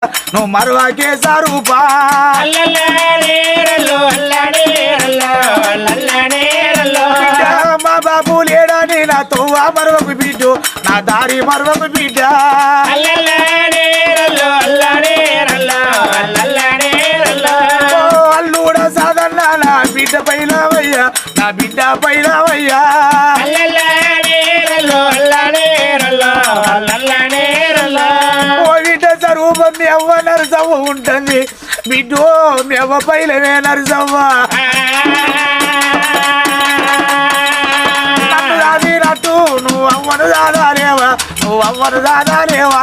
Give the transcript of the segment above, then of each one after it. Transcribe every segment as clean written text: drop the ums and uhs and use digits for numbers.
నువ్వు మరువాకే సారూపా మా బాబు లేడని నా తోవ మరవకు బిడ్డ నా దారి మరవకు బిడ్డ అల్లుడా సాధన నా బిడ్డ పైనవయ్యా నా బిడ్డ పైనవయ్యా ఓ బిడ్డ స్వరూపం మీ అవ్వ నరసవ్వ ఉంటుంది బిడ్డో మీ అవ్వ పైలవే నరసవ్వ నన్ను దాదినట్టు నువ్వు అవ్వను దాదాలేవా నువ్వు అవ్వను దాదాలేవా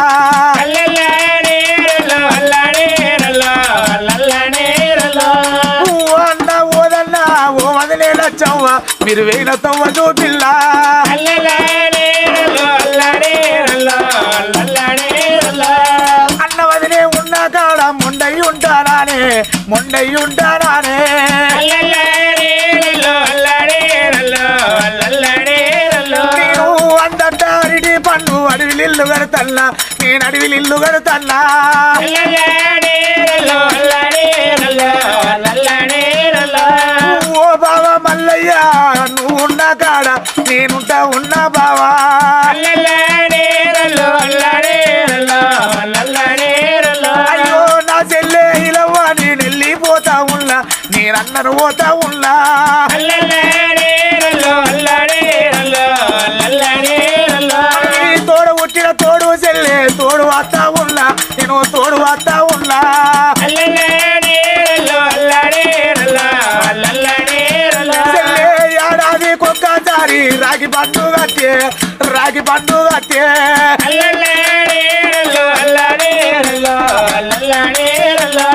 అన్న ఓదన్నా ఓ వదిలేల చవ్వ మీరు వేయిన తవ్వ చూపిల్లా అన్న వదిలే ఉన్న కాడ మొండయి ఉంటానానే మొండయి ఉంటానానే నేను అందరి పన్ను అడవిలిల్లు కడతల్లా నేను అడవిలిల్లు కడతల్లా ఓ బావా మల్లయ్య నువ్వు ఉన్న కాడ నేనుంటా ఉన్నా బావా అయ్యో నా చెల్లె ఇలవ్వ నేను వెళ్ళిపోతా ఉన్నా నేనన్నను పోతా ఉన్నా తోడు పుట్టిన తోడు చెల్లె తోడు వస్తా ఉన్నా నేను తోడు వస్తా ఉన్నా ఏడాది ఒక్కసారి రాగి పండు కట్టే రాగి పండు కట్టే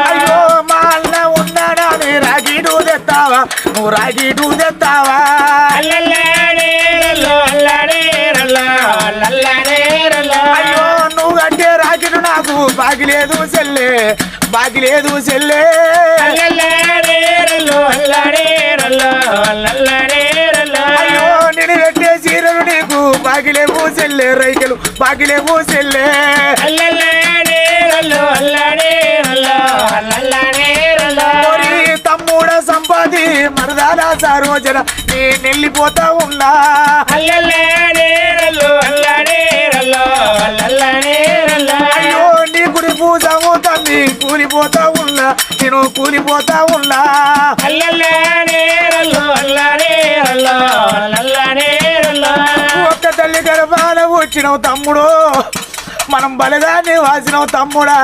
అయ్యో మా అన్న ఉన్నాడా నీ రాగిడు తెస్తావా నువ్వు రాగిడు తెస్తావా అయ్యో నువ్వు కట్టే రాగిడు నాకు బాగిలేదు చెల్లె బాగిలేదు చెల్లె అయ్యో నేను పెట్టే చీరలు నీకు బాగిలేవు చెల్లె రైకలు బాగిలేవు చెల్లె తమ్ముడ సంపాది మరదాల సరోజన నేను వెళ్ళిపోతా ఉన్నా అయ్యో నీ గుడి పూజము తమ్మి కూలిపోతా ఉన్నా నేను కూలిపోతా ఉన్నా ఒక్క తల్లి గర్భాన వచ్చినావు తమ్ముడు మనం బలగాన్ని వాసినావు తమ్ముడా